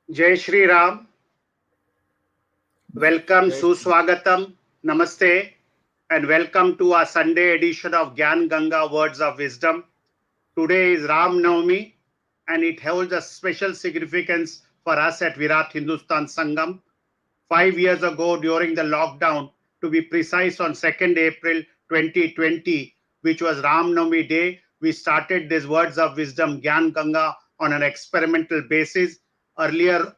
Jai Shri Ram. Welcome, Suswagatam, Namaste, and welcome to our Sunday edition of Gyan Ganga Words of Wisdom. Today is Ram Navami, and it holds a special significance for us at Virat Hindustan Sangam. 5 years ago, during the lockdown, to be precise, on 2nd April 2020, which was Ram Navami Day, we started this Words of Wisdom Gyan Ganga on an experimental basis. Earlier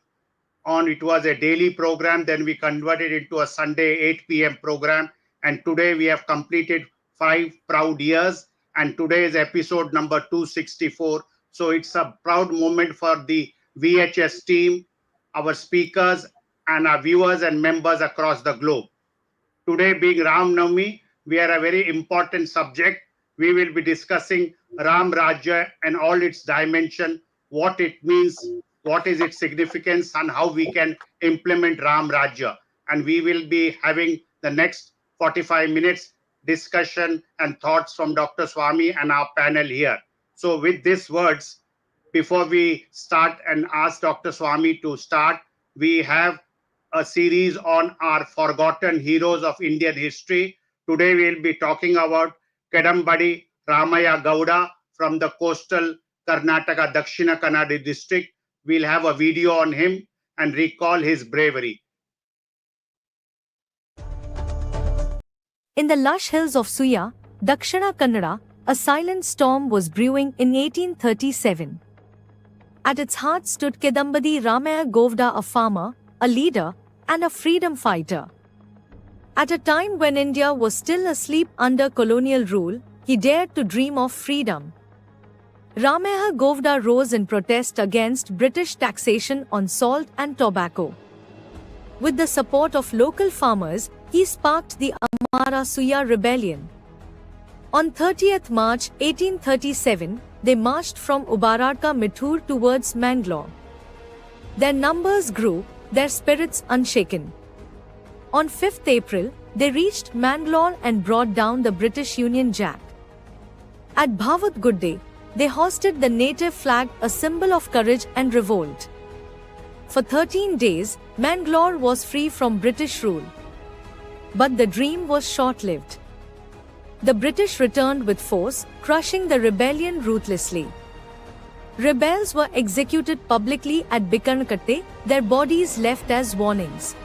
on, it was a daily program, then we converted it into a Sunday 8 p.m. program, and today we have completed 5 proud years, and today is episode number 264. So it's a proud moment for the VHS team, our speakers, and our viewers and members across the globe. Today being Ram Navami, we are a very important subject. We will be discussing Ram Rajya and all its dimension, what it means, what is its significance, and how we can implement Ram Rajya. And we will be having the next 45 minutes discussion and thoughts from Dr. Swamy and our panel here. So with these words, before we start and ask Dr. Swamy to start, we have a series on our forgotten heroes of Indian history. Today we'll be talking about Kedambadi Ramaya Gowda from the coastal Karnataka Dakshina Kannada district. We'll have a video on him and recall his bravery. In the lush hills of Suya, Dakshina Kannada, a silent storm was brewing in 1837. At its heart stood Kedambadi Ramaya Gowda, a farmer, a leader, and a freedom fighter. At a time when India was still asleep under colonial rule, he dared to dream of freedom. Ramaya Gowda rose in protest against British taxation on salt and tobacco. With the support of local farmers, he sparked the Amara Suya rebellion. On 30th March 1837, they marched from Ubaradka Mithur towards Mangalore. Their numbers grew, their spirits unshaken. On 5th April, they reached Mangalore and brought down the British Union Jack. At Bhavat Gudde, they hoisted the native flag, a symbol of courage and revolt. For 13 days, Mangalore was free from British rule. But the dream was short-lived. The British returned with force, crushing the rebellion ruthlessly. Rebels were executed publicly at Bikarnakatte, their bodies left as warnings.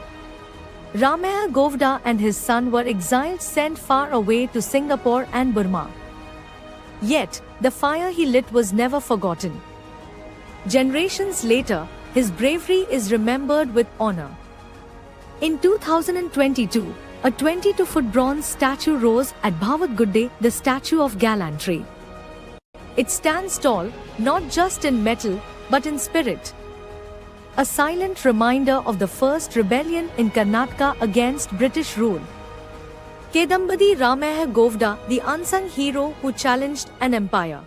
Ramaya Gowda and his son were exiled, sent far away to Singapore and Burma. Yet, the fire he lit was never forgotten. Generations later, his bravery is remembered with honor. In 2022, a 22-foot bronze statue rose at Bhavat Gudde, the Statue of Gallantry. It stands tall, not just in metal, but in spirit. A silent reminder of the first rebellion in Karnataka against British rule. Kedambadi Ramaya Gowda, the unsung hero who challenged an empire.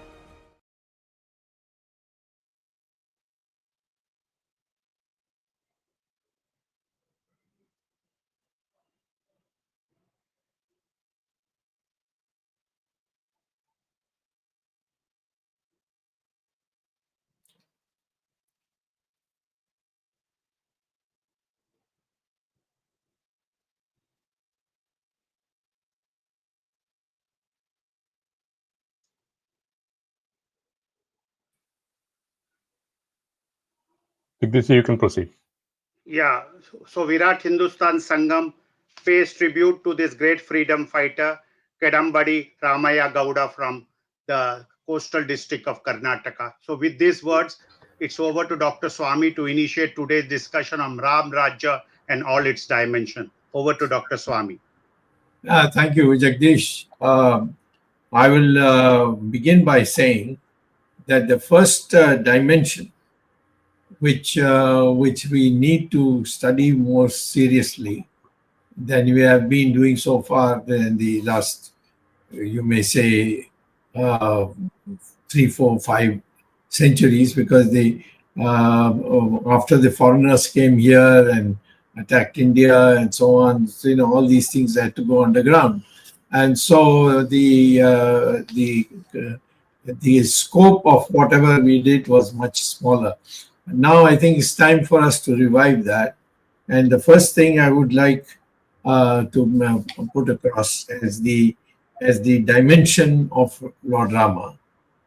Jagdish, you can proceed. Yeah, so Virat Hindustan Sangam pays tribute to this great freedom fighter, Kedambadi Ramaya Gowda from the coastal district of Karnataka. So with these words, it's over to Dr. Swamy to initiate today's discussion on Ram Rajya and all its dimension. Over to Dr. Swamy. Thank you, Jagdish. I will begin by saying that the first dimension which we need to study more seriously than we have been doing so far in the last, you may say, 3, 4, 5 centuries, because after the foreigners came here and attacked India and so on, so, all these things had to go underground, and so the scope of whatever we did was much smaller. Now I think it's time for us to revive that. And the first thing I would like to put across as the dimension of Lord Rama,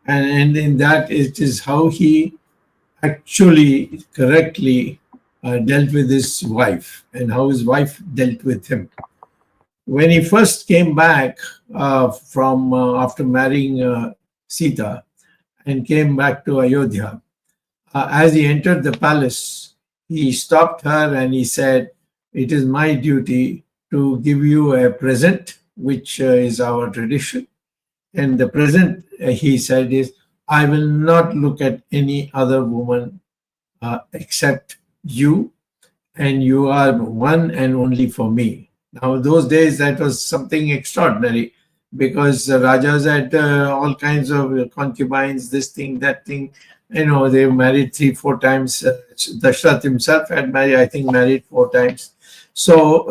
and in that it is how he actually correctly dealt with his wife and how his wife dealt with him. When he first came back from after marrying Sita and came back to Ayodhya, as he entered the palace, he stopped her and he said, "It is my duty to give you a present, which is our tradition. And the present," he said, is, "I will not look at any other woman except you, and you are one and only for me." Now, those days, that was something extraordinary because Rajas had all kinds of concubines, this thing, that thing. You know, they married 3-4 times. Dashrath himself had married, I think, married 4 times. So,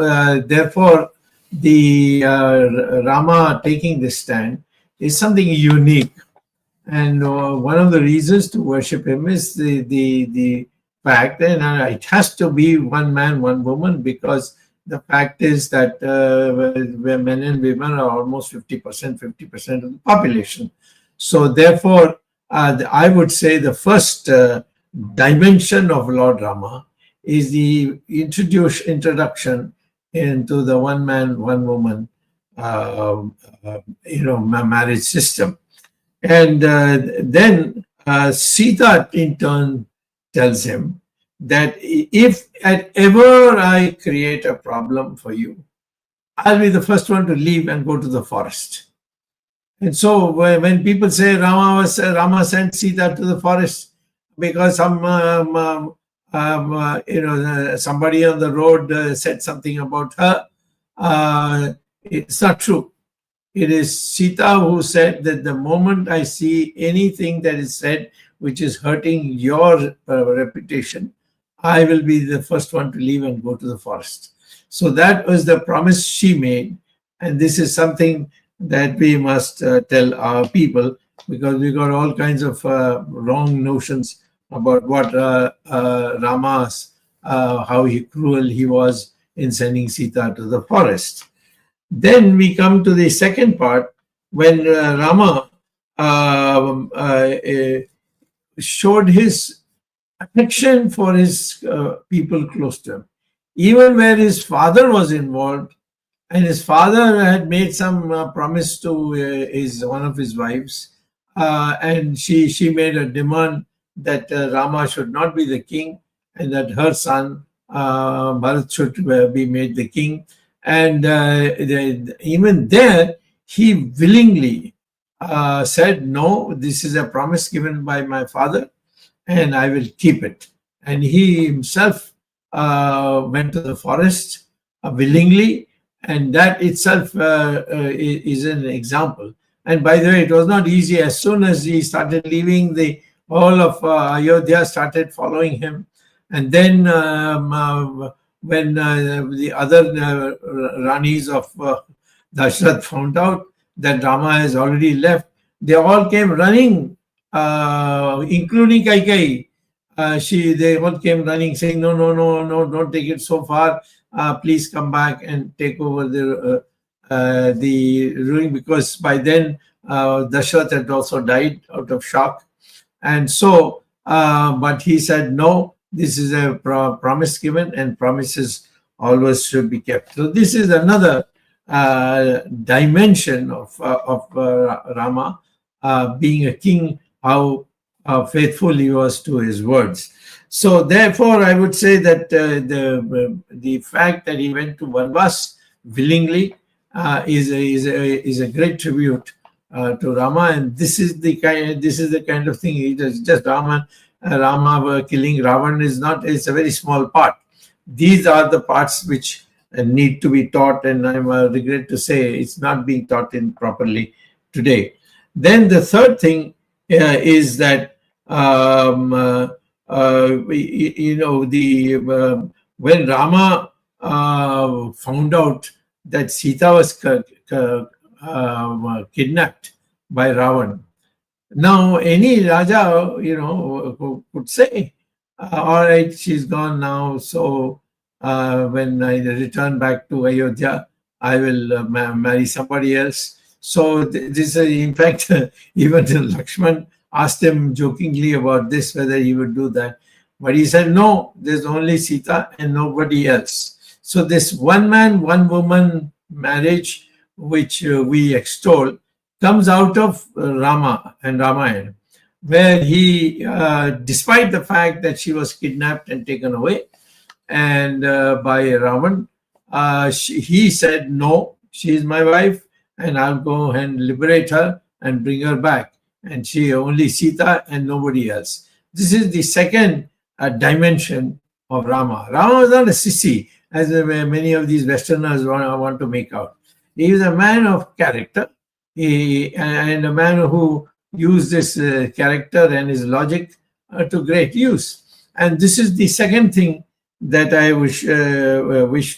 therefore, the Rama taking this stand is something unique. And one of the reasons to worship him is the fact that it has to be one man, one woman, because the fact is that men and women are almost 50% of the population. So therefore, I would say the first dimension of Lord Rama is the introduction into the one man, one woman, marriage system. And then Sita in turn tells him that if ever I create a problem for you, I'll be the first one to leave and go to the forest. And so when people say Rama sent Sita to the forest because somebody on the road said something about her, it's not true. It is Sita who said that the moment I see anything that is said which is hurting your reputation, I will be the first one to leave and go to the forest. So that was the promise she made. And this is something that we must tell our people, because we got all kinds of wrong notions about what Rama's, how cruel he was in sending Sita to the forest. Then we come to the second part when Rama showed his affection for his people close to him, even where his father was involved, and his father had made some promise to one of his wives, and she made a demand that Rama should not be the king, and that her son Bharat should be made the king. And even there, he willingly said, "No, this is a promise given by my father, and I will keep it." And he himself went to the forest willingly, and that itself is an example. And by the way, it was not easy. As soon as he started leaving, the whole of Ayodhya started following him. And then when the other Ranis of Dashrath found out that Rama has already left, they all came running, including Kaikeyi. They all came running, saying, "No, no, no, no, don't take it so far. Please come back and take over the ruling," because by then Dashrath had also died out of shock. And so, but he said, "No, this is a promise given, and promises always should be kept." So this is another dimension of Rama being a king, how faithful he was to his words. So therefore, I would say that the fact that he went to Vanvas willingly is a great tribute to Rama, and this is the kind of thing he does. Just Rama killing Ravan is a very small part. These are the parts which need to be taught, and I regret to say it's not being taught in properly today. Then the third thing is that when Rama found out that Sita was kidnapped by Ravan. Now, any Raja, could say, all right, she's gone now. So when I return back to Ayodhya, I will marry somebody else. So this, in fact, even Lakshman asked him jokingly about this, whether he would do that. But he said, no, there's only Sita and nobody else. So this one man, one woman marriage, which we extol, comes out of Rama and Ramayana, where he, despite the fact that she was kidnapped and taken away and by Ravan, he said, no, she is my wife, and I'll go and liberate her and bring her back. And she only Sita and nobody else. This is the second dimension of Rama. Rama was not a sissy, as many of these Westerners want to make out. He is a man of character, and a man who used this character and his logic to great use. And this is the second thing that I wish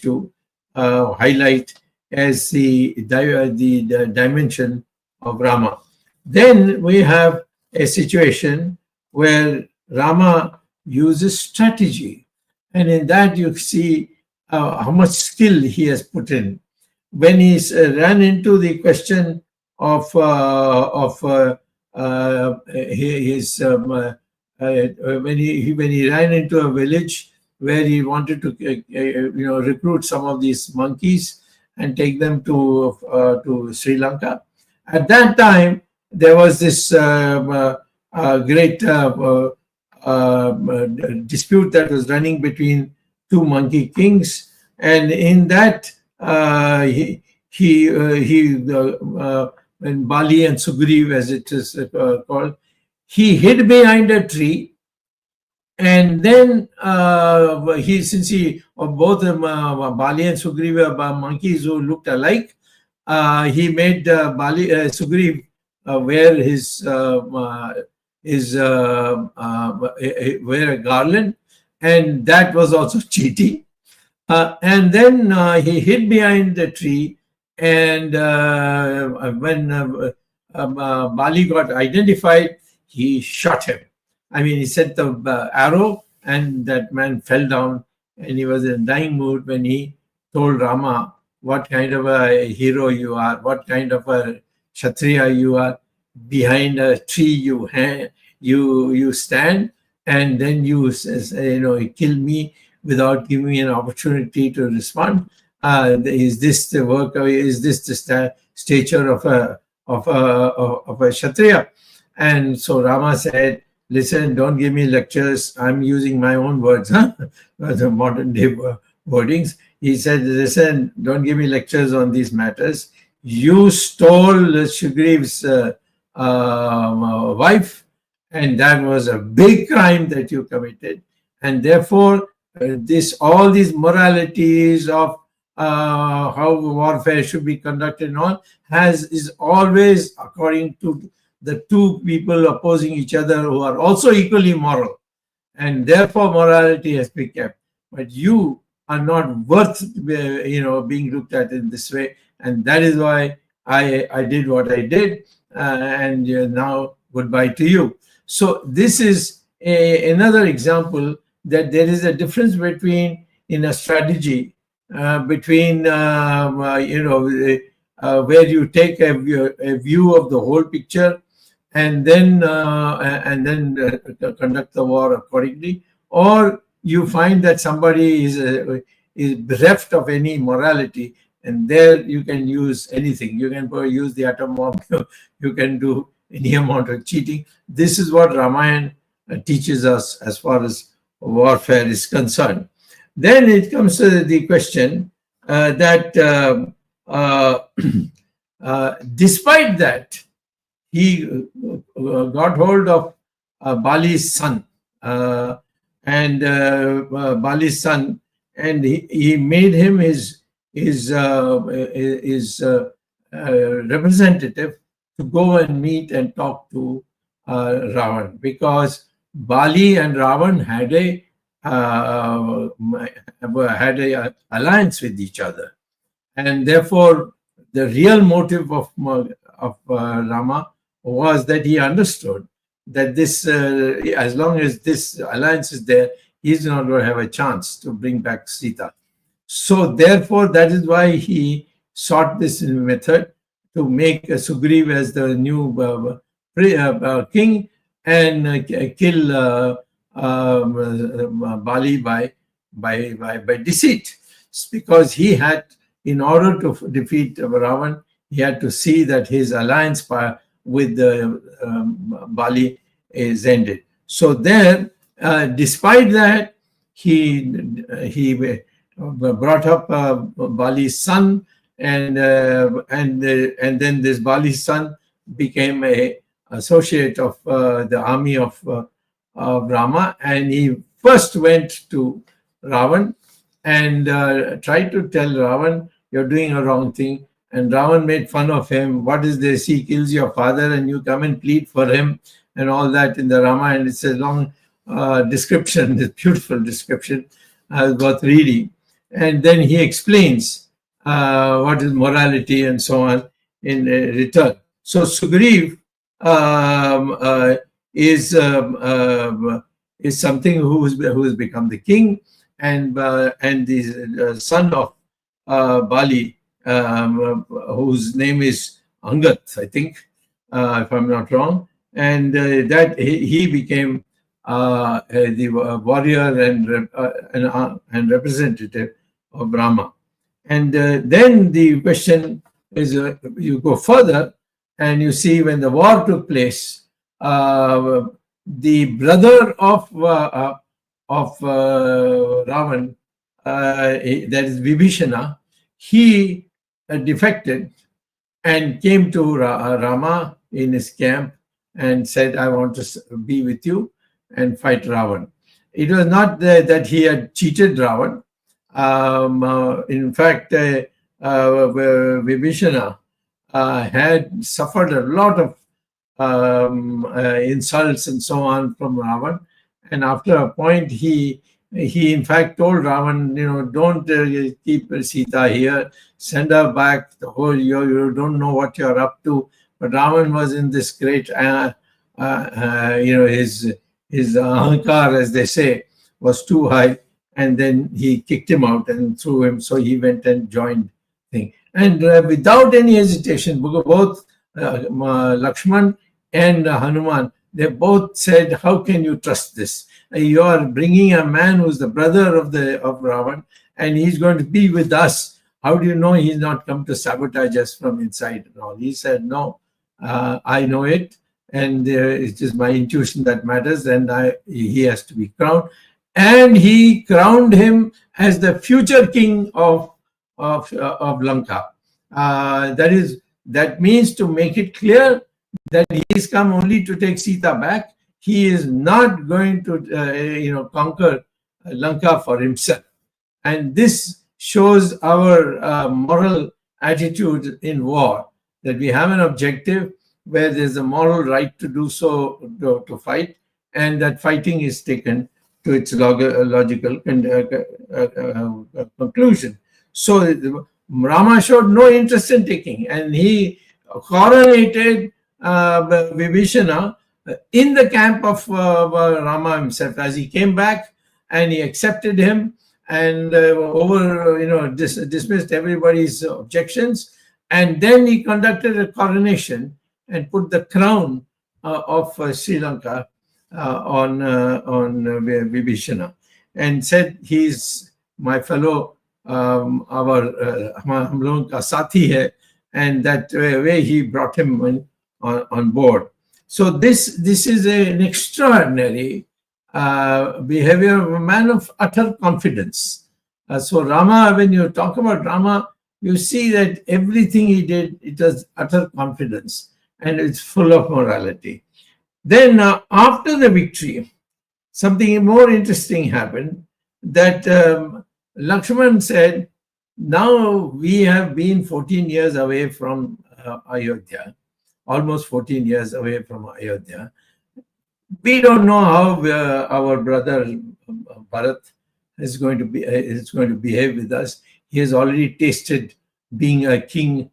to highlight as the dimension of Rama. Then we have a situation where Rama uses strategy, and in that you see how much skill he has put in. When he ran into the question of his when he ran into a village where he wanted to recruit some of these monkeys and take them to Sri Lanka. At that time, there was this great dispute that was running between two monkey kings, and in that when Bali and Sugriv, as it is called, he hid behind a tree, and then since both Bali and Sugriv were monkeys who looked alike, he made Sugriv wear wear a garland, and that was also cheating. And then he hid behind the tree, and when Bali got identified, he shot him. I mean, he sent the arrow, and that man fell down, and he was in a dying mood when he told Rama what kind of a hero you are, what kind of a Kshatriya you are. Behind a tree you stand, and then you kill me without giving me an opportunity to respond. Is this the work? Is this the stature of a Kshatriya? And so Rama said, listen, don't give me lectures. I'm using my own words, the modern day wordings. He said, listen, don't give me lectures on these matters. You stole Sugriv's wife, and that was a big crime that you committed. And therefore, all these moralities of how warfare should be conducted and all is always according to the two people opposing each other who are also equally moral, and therefore morality has been kept. But you are not worth being looked at in this way, and that is why I did what I did, and now goodbye to you. So this is another example that there is a difference between in a strategy between where you take a view of the whole picture and then conduct the war accordingly, or you find that somebody is bereft of any morality, and there you can use anything. You can use the atom bomb. You can do any amount of cheating. This is what Ramayana teaches us as far as warfare is concerned. Then it comes to the question that despite that, he got hold of Bali's son, and he made him his representative to go and meet and talk to Ravan, because Bali and Ravan had a alliance with each other, and therefore the real motive of Rama was that he understood that this, as long as this alliance is there, he's not going to have a chance to bring back Sita. So therefore, that is why he sought this method to make Sugriv as the new king and kill Bali by deceit. It's because he had, in order to defeat Ravan, he had to see that his alliance with Bali is ended. So there, despite that, he brought up Bali's son, and then this Bali's son became a associate of the army of Rama, and he first went to Ravan and tried to tell Ravan, "You're doing a wrong thing." And Ravan made fun of him. "What is this? He kills your father and you come and plead for him," and all that in the Ramayana. It's a long description, this beautiful description, worth reading. And then he explains what is morality and so on in return. So Sugriv is something who has become the king, and the son of Bali, whose name is Angat, I think, if I'm not wrong, and that he became the warrior and representative of Rama. And then the question is, you go further and you see when the war took place, the brother of Ravan, that is Vibhishana, he defected and came to Rama in his camp and said, "I want to be with you and fight Ravan." It was not that he had cheated Ravan. In fact, Vibhishana had suffered a lot of insults and so on from Ravan, and after a point, he in fact told Ravan, "Don't keep Sita here. Send her back. The whole you don't know what you're up to." But Ravan was in this great, his ahankar, as they say, was too high, and then he kicked him out and threw him. So he went and joined thing, and without any hesitation, both Lakshman and Hanuman, they both said, "How can you trust this? You are bringing a man who's the brother of Ravan, and he's going to be with us. How do you know he's not come to sabotage us from inside and all?" He said, "No, I know it, and it's just my intuition that matters, and he has to be crowned." And he crowned him as the future king of Lanka. That means to make it clear that he is come only to take Sita back. He is not going to, conquer Lanka for himself. And this shows our moral attitude in war, that we have an objective where there's a moral right to do so, to fight, and that fighting is taken to its logical conclusion. So Rama showed no interest in taking, and he coronated Vibhishana in the camp of Rama himself. As he came back, and he accepted him, and dismissed everybody's objections, and then he conducted a coronation and put the crown of Sri Lanka on Vibhishana, and said, "He's my fellow, hum log ka sathi hai," and that way he brought him on board. So this is an extraordinary behavior of a man of utter confidence. So Rama, when you talk about Rama, you see that everything he did, it was utter confidence, and it's full of morality. Then after the victory, something more interesting happened, that Lakshman said, "Now we have been 14 years away from Ayodhya, almost 14 years away from Ayodhya. We don't know how our brother Bharat is going to behave with us. He has already tasted being a king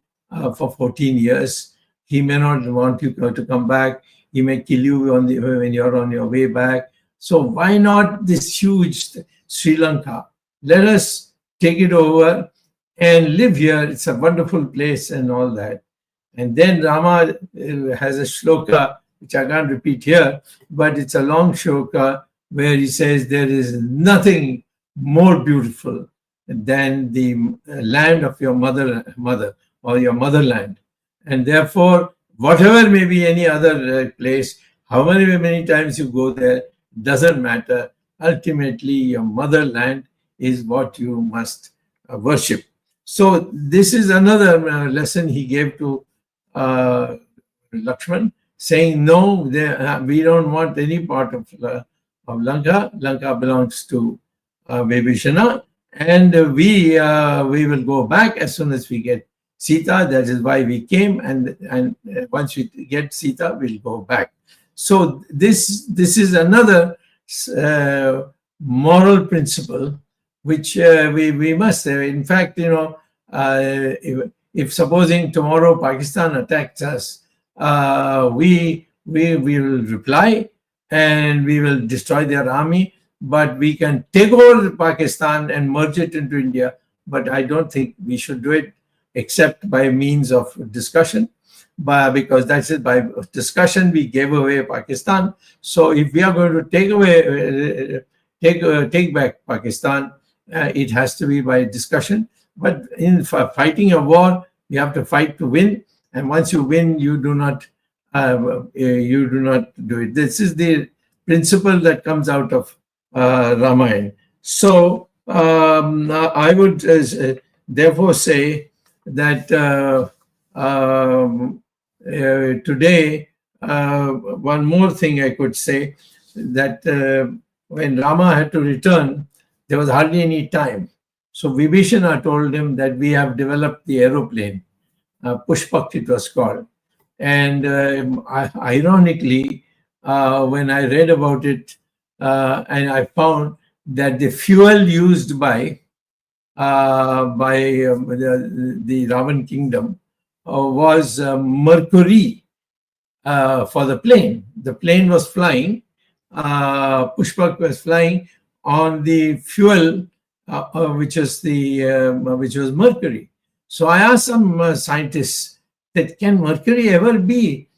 for 14 years. He may not want you to come back. He may kill you when you're on your way back. So why not this huge Sri Lanka? Let us take it over and live here. It's a wonderful place and all that. And then Rama has a shloka, which I can't repeat here, but it's a long shloka where he says there is nothing more beautiful than the land of your mother or your motherland. And therefore, whatever may be any other place, however many times you go there, doesn't matter. Ultimately, your motherland is what you must worship. So this is another lesson he gave to Lakshman, saying, no, we don't want any part of Lanka. Lanka belongs to Vibhishana, and we will go back as soon as we get Sita. That is why we came, and once we get Sita, we'll go back. So this is another moral principle which we must have. In fact, if supposing tomorrow Pakistan attacks us, we will reply and we will destroy their army, but we can take over Pakistan and merge it into India. But I don't think we should do it except by means of discussion, because that's it. By discussion, we gave away Pakistan. So if we are going to take back Pakistan, it has to be by discussion. But in fighting a war, you have to fight to win, and once you win, you do not do it. This is the principle that comes out of Ramayana. So I would therefore say that today, one more thing I could say, that when Rama had to return, there was hardly any time. So Vibhishana told him that we have developed the aeroplane, Pushpak it was called. And ironically, when I read about it, and I found that the fuel used by the Ravan kingdom was mercury for the plane. The plane was flying, Pushpak was flying on the fuel, which was mercury. So I asked some scientists that can mercury ever be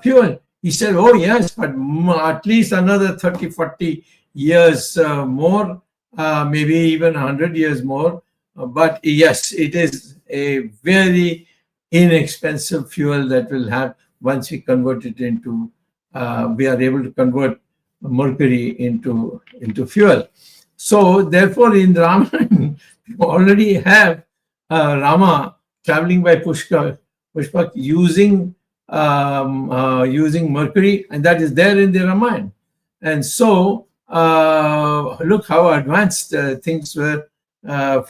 fuel? He said, oh yes, but at least another 30, 40 years more, maybe even 100 years more. But yes, it is a very inexpensive fuel that will have, once we convert it into, we are able to convert mercury into fuel. So therefore, in Ramayana, you already have Rama traveling by Pushpak using mercury, and that is there in the Ramayana. And so look how advanced things were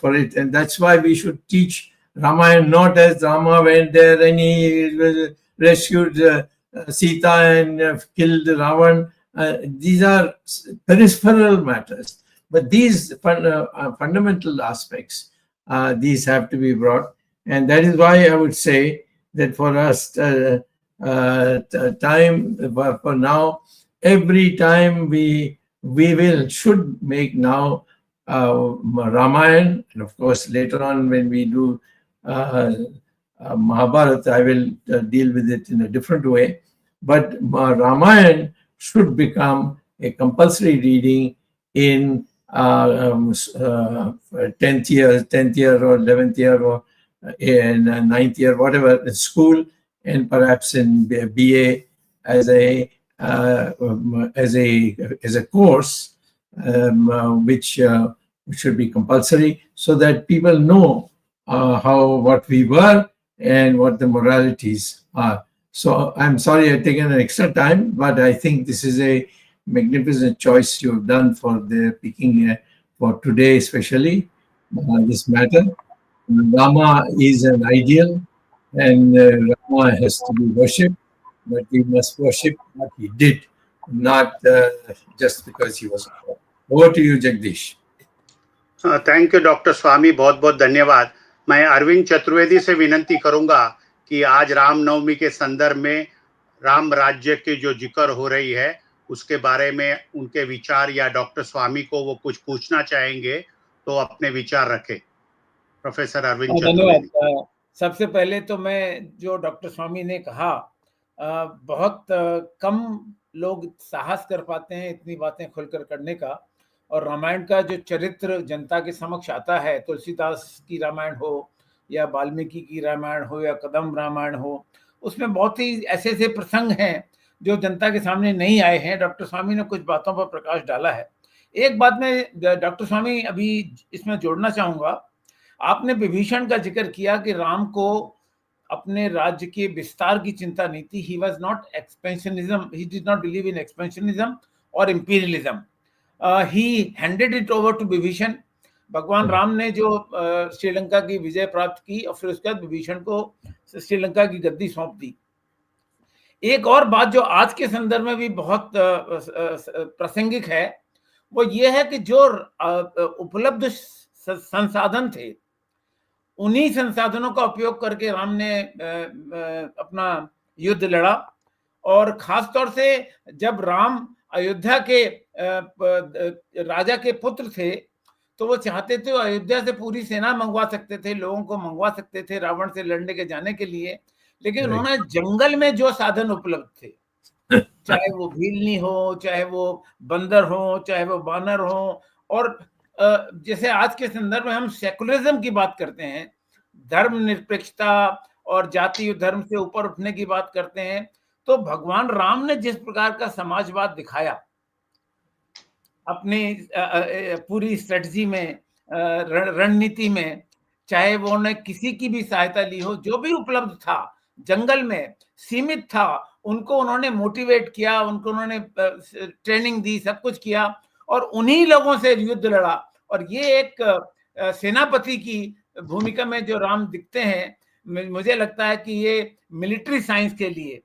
for it, and that's why we should teach Ramayana not as Rama went there and he rescued Sita and killed Ravan. These are peripheral matters, but these fundamental aspects, these have to be brought. And that is why I would say that for us, time for now, every time we should make now Ramayana, and of course later on when we do Mahabharata, I will deal with it in a different way. But Ramayana should become a compulsory reading in 10th year or 11th year or in 9th year, whatever, in school, and perhaps in BA as a course, which should be compulsory, so that people know what we were and what the moralities are. So I'm sorry I've taken an extra time, but I think this is a magnificent choice you have done for the picking for today, especially this matter. Rama is an ideal, and Rama has to be worshipped, but we must worship what he did, not just because he was a god. Over to you, Jagdish. Thank you doctor Swami, बहुत बहुत धन्यवाद. मैं अरविंद चतुर्वेदी से विनंती करूंगा कि आज रामनवमी के संदर्भ में राम राज्य की जो जिक्र हो रही है उसके बारे में उनके विचार, या डॉक्टर स्वामी को वो कुछ पूछना चाहेंगे तो अपने विचार रखें। प्रोफेसर अरविंद चतुर्वेदी। धन्यवाद। सबसे पहले तो मैं जो डॉक्टर स्वामी ने कहा, बहुत कम लोग साहस कर पाते हैं इतनी बातें खुलकर करने का। और रामायण का जो चरित्र जनता के समक्ष आता है, तुलसीदास की रामायण हो या वाल्मीकि की रामायण हो या कदम रामायण हो, उसमें बहुत ही ऐसे ऐसे प्रसंग हैं जो जनता के सामने नहीं आए हैं। डॉक्टर स्वामी ने कुछ बातों पर प्रकाश डाला है। एक बात मैं डॉक्टर स्वामी अभी इसमें जोड़ना चाहूंगा। आपने विभीषण का जिक्र किया कि राम को अपने राज्य के विस्तार की चिंता नहीं थी। He was not expansionism, he did not believe in expansionism और imperialism. He handed it over to Vibhishan. भगवान राम ने जो श्रीलंका की विजय प्राप्त की और फिर उसके बाद विभीषण को श्रीलंका की गद्दी सौंप दी। एक और बात जो आज के संदर्भ में भी बहुत प्रासंगिक है, वो ये है कि जो उपलब्ध संसाधन थे, उन्हीं संसाधनों का उपयोग करके राम ने अपना युद्ध लड़ा। और खास तौर से जब राम अयोध्या के राजा के पुत्र थे तो वो चाहते थे अयोध्या से पूरी सेना मंगवा सकते थे, लोगों को मंगवा सकते थे रावण से लड़ने के जाने के लिए। लेकिन उन्होंने जंगल में जो साधन उपलब्ध थे, चाहे वो भीलनी हो, चाहे वो बंदर हो, चाहे वो बानर हो, और जैसे आज के संदर्भ में हम सेकुलरिज्म की बात करते हैं, धर्मनिरपेक्षता और जाति धर्म से ऊपर उठने की बात करते हैं, तो भगवान राम ने जिस प्रकार का समाजवाद दिखाया अपनी पूरी स्ट्रेटजी में, रणनीति में, चाहे वो उन्हें किसी की भी सहायता ली हो, जो भी उपलब्ध था जंगल में सीमित था, उनको उन्होंने मोटिवेट किया, उनको उन्होंने ट्रेनिंग दी, सब कुछ किया और उन्हीं लोगों से युद्ध लड़ा। और ये एक सेनापति की भूमिका में जो राम दिखते हैं, मुझे लगता है कि ये मिलिट्री साइंस के लिए,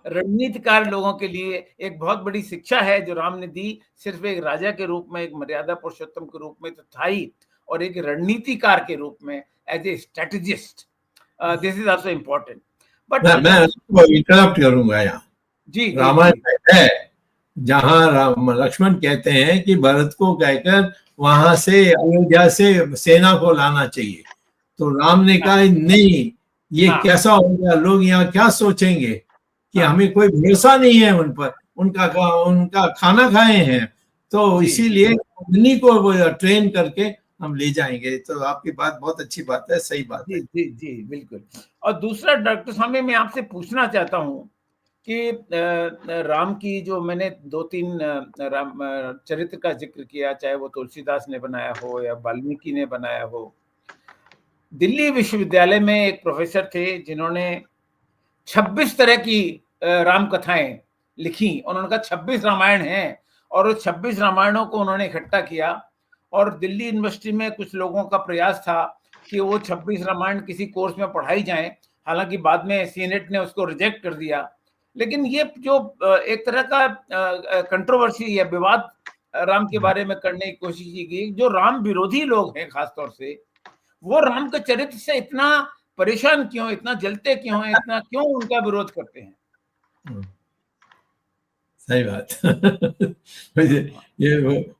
रणनीतिकार लोगों के लिए एक बहुत बड़ी शिक्षा है जो राम ने दी। सिर्फ एक राजा के रूप में, एक मर्यादा पुरुषोत्तम के रूप में तो था ही, और एक रणनीतिकार के रूप में, as a strategist. This is also important. But मैं इंटरप्ट करूंगा यहाँ। जी, रामायण है जहाँ लक्ष्मण कहते हैं कि भरत को कहकर वहां से अयोध्या से सेना को लाना चाहिए, तो राम ने कहा नहीं, ये कैसा होगा, लोग यहाँ क्या सोचेंगे कि हमें कोई भरोसा नहीं है उन पर, उनका खाना खाए हैं, तो इसीलिए उन्हीं को वो ट्रेन करके हम ले जाएंगे। तो आपकी बात बहुत अच्छी बात है, सही बात है। जी जी जी बिल्कुल। और दूसरा डॉक्टर स्वामी, मैं आपसे पूछना चाहता हूँ कि राम की जो मैंने 2-3 राम चरित्र का जिक्र किया, चाहे वो तुलसीदास ने बनाया हो या वाल्मीकि ने बनाया हो। दिल्ली विश्वविद्यालय में एक प्रोफेसर थे जिन्होंने 26 तरह की राम कथाएं लिखी। उन्होंने कहा 26 रामायण हैं, और उस 26 रामायणों को उन्होंने इकट्ठा किया। और दिल्ली यूनिवर्सिटी में कुछ लोगों का प्रयास था कि वो 26 रामायण किसी कोर्स में पढ़ाई जाएं, हालांकि बाद में सीनेट ने उसको रिजेक्ट कर दिया। लेकिन ये जो एक तरह का कंट्रोवर्सी या विवाद राम के बारे में करने की कोशिश की गई, जो राम विरोधी लोग हैं खासतौर से, वो राम के चरित्र से इतना परेशान क्यों, इतना जलते क्यों हैं, इतना क्यों उनका विरोध करते हैं? सही बात। ये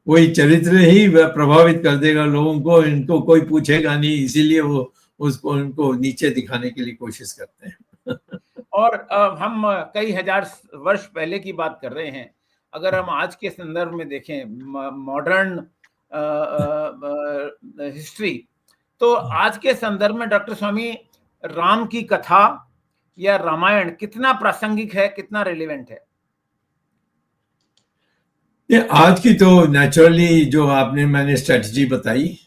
वही चरित्र ही प्रभावित कर देगा लोगों को, इनको कोई पूछेगा नहीं, इसीलिए वो उसको उनको नीचे दिखाने के लिए कोशिश करते हैं। और हम कई हजार वर्ष पहले की बात कर रहे हैं। अगर हम आज के संदर्भ में देखें, मॉडर्न हिस्ट्री, तो आज के संदर्भ में डॉक्टर स्वामी, राम की कथा या रामायण कितना प्रासंगिक है, कितना रिलेवेंट है? ये आज की तो नेचुरली जो मैंने स्ट्रेटजी बताई,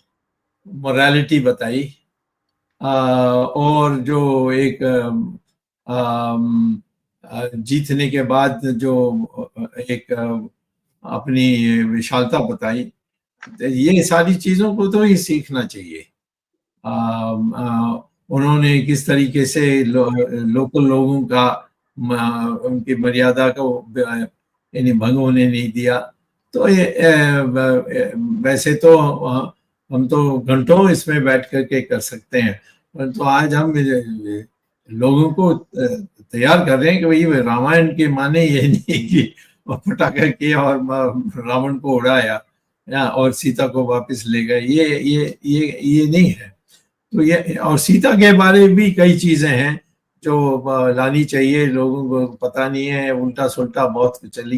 मोरालिटी बताई, और जो एक जीतने के बाद जो एक अपनी विशालता बताई, ये सारी चीजों को तो ही सीखना चाहिए। उन्होंने किस तरीके से लोकल लोगों का उनकी मर्यादा को यानी भंग होने नहीं दिया। तो ये वैसे तो हम तो घंटों इसमें बैठ करके कर सकते हैं, परंतु आज हम लोगों को तैयार कर रहे हैं कि भाई रामायण के माने ये नहीं कि पटाखा किया और रावण को उड़ाया और सीता को वापस ले गए, ये नहीं है। तो ये, और सीता के बारे में भी कई चीजें हैं जो लानी चाहिए, लोगों को पता नहीं है, उल्टा सुल्टा बहुत चल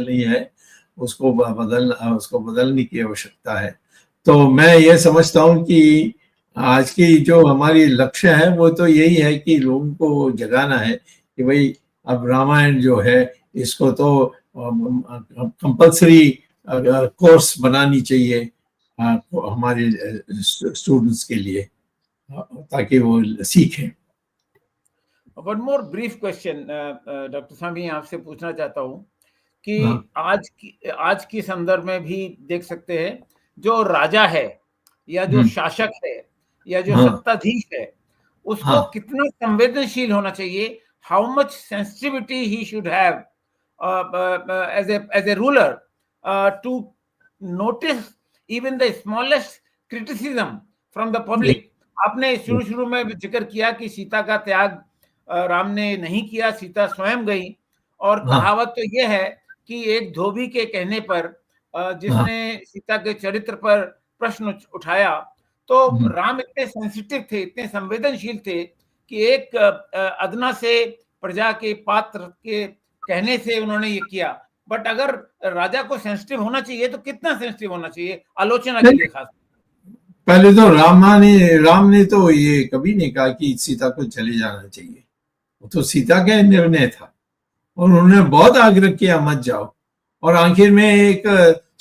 रही है, उसको बदलने की आवश्यकता है। तो मैं ये समझता हूँ कि आज की जो हमारी लक्ष्य है वो तो यही है कि लोगों को जगाना है कि भाई अब रामायण जो है इसको तो कंपल्सरी कोर्स बनानी चाहिए हमारे स्टूडेंट्स के लिए, ताकि वो सीखें। One more brief question doctor Swami, आपसे पूछना चाहता हूँ कि आज की संदर्भ में भी देख सकते हैं, जो राजा है या जो शासक है या जो सत्ताधीश है, उसको कितना संवेदनशील होना चाहिए, how much sensitivity he should have as a ruler to notice even the smallest criticism from the public. आपने शुरू में जिक्र किया कि सीता का त्याग राम ने नहीं किया, सीता स्वयं गई, और कहावत तो यह है कि एक धोबी के कहने पर जिसने सीता के चरित्र पर प्रश्न उठाया, तो राम इतने सेंसिटिव थे, इतने संवेदनशील थे कि एक अदना से प्रजा के पात्र के कहने से उन्होंने ये किया। बट अगर राजा को सेंसिटिव होना चाहिए तो कितना सेंसिटिव होना चाहिए आलोचना के लिए खास? पहले तो राम ने तो ये कभी नहीं कहा कि सीता को चले जाना चाहिए, वो तो सीता का निर्णय था और उन्होंने बहुत आग्रह किया मत जाओ, और आखिर में एक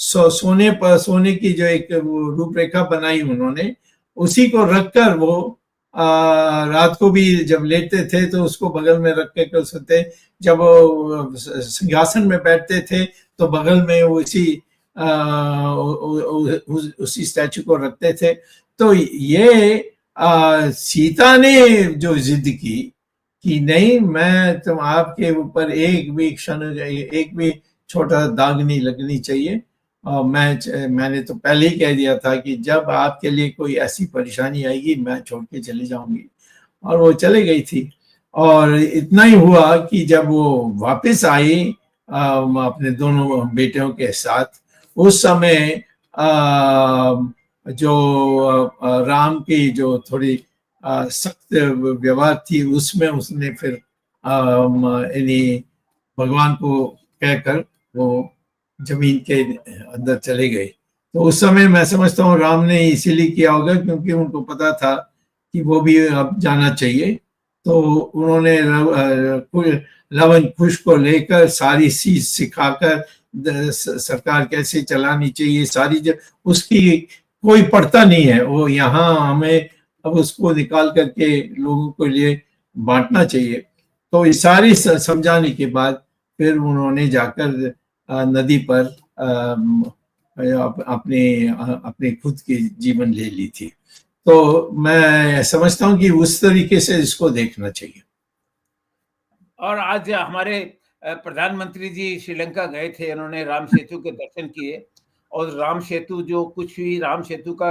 सोने की जो एक रूपरेखा बनाई उन्होंने, उसी को रखकर वो रात को भी जब लेटते थे तो उसको बगल में रख के सोते, जब वो सिंहासन में बैठते थे तो बगल में उसी स्टैचू को रखते थे। तो ये सीता ने जो जिद की कि नहीं, मैं तुम आपके ऊपर एक भी क्षण, एक भी छोटा दाग नहीं लगनी चाहिए, और मैंने तो पहले ही कह दिया था कि जब आपके लिए कोई ऐसी परेशानी आएगी मैं छोड़ के चली जाऊंगी, और वो चले गई थी। और इतना ही हुआ कि जब वो वापस आई अपने दोनों बेटियों के साथ, उस समय जो राम की जो थोड़ी सख्त व्यवहार थी, उसमें उसने फिर इन्हीं भगवान को कहकर वो जमीन के अंदर चले गए। तो उस समय मैं समझता हूँ राम ने इसीलिए किया होगा क्योंकि उनको पता था कि वो भी अब जाना चाहिए। तो उन्होंने लवन कुश को लेकर सारी चीज सिखाकर सरकार कैसे चलानी चाहिए, सारी उसकी कोई पढ़ता नहीं है, वो यहाँ हमें अब उसको निकाल करके लोगों के लिए बांटना चाहिए। तो ये सारी समझाने के बाद फिर उन्होंने जाकर नदी पर अपने खुद की जीवन ले ली थी। तो मैं समझता हूँ कि उस तरीके से इसको देखना चाहिए। और आज हमारे प्रधानमंत्री जी श्रीलंका गए थे, उन्होंने राम सेतु के दर्शन किए, और राम सेतु जो कुछ भी राम सेतु का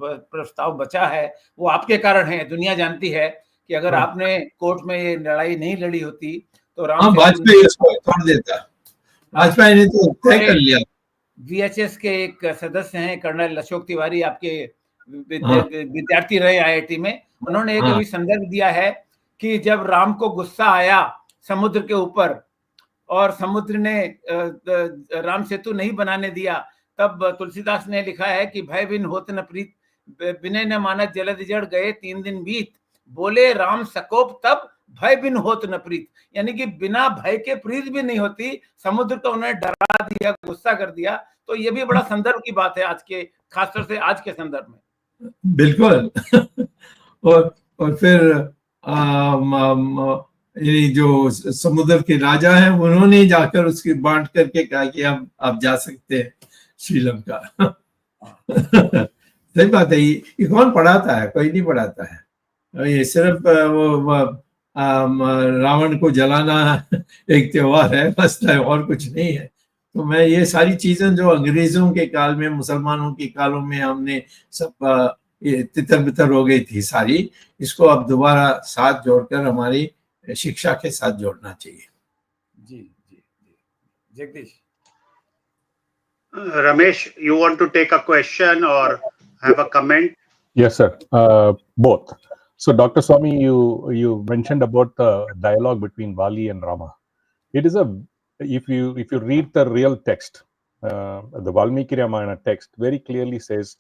प्रस्ताव बचा है वो आपके कारण है। दुनिया जानती है कि अगर आपने कोर्ट में ये लड़ाई नहीं लड़ी होती तो राम वाजपेयी इसको तोड़ देता। वाजपेयी ने तो तय कर लिया। VHS के एक सदस्य हैं कर्नल अशोक तिवारी, आपके विद्यार्थी रहे IIT में, उन्होंने एक अभी संदर्भ दिया है कि जब राम को गुस्सा आया समुद्र के ऊपर और समुद्र ने राम सेतु नहीं बनाने दिया, तब तुलसीदास ने लिखा है कि भय बिन होत न प्रीत, बिने न मानत जलद जड़ गए 3 दिन बीत, बोले राम सकोप तब भय बिन होत न प्रीत। यानी कि बिना भय के प्रीत भी नहीं होती, समुद्र को उन्होंने डरा दिया, गुस्सा कर दिया। तो ये भी बड़ा संदर्भ की बात है आज के, खासतौर से आज के संदर्भ में। बिल्कुल। और फिर ये जो समुद्र के राजा हैं उन्होंने जाकर उसकी बांट करके कहा कि अब आप जा सकते हैं श्रीलंका। सही बात है। ये कौन पढ़ाता है? कोई नहीं पढ़ाता है। ये सिर्फ वो रावण को जलाना एक त्योहार है, बस, और कुछ नहीं है। तो मैं ये सारी चीजें जो अंग्रेजों के काल में, मुसलमानों के कालों में हमने सब ये तितर बितर हो गई थी सारी, इसको अब दोबारा साथ जोड़कर हमारी शिक्षा के साथ जोड़ना चाहिए। जी जी जी Jagdish. Ramesh, you want to take a question or have a comment? Yes, sir. Both. So, Dr. Swamy, you mentioned about the dialogue between Vali and Rama. It is a if you read the real text, the Valmiki Ramayana text very clearly says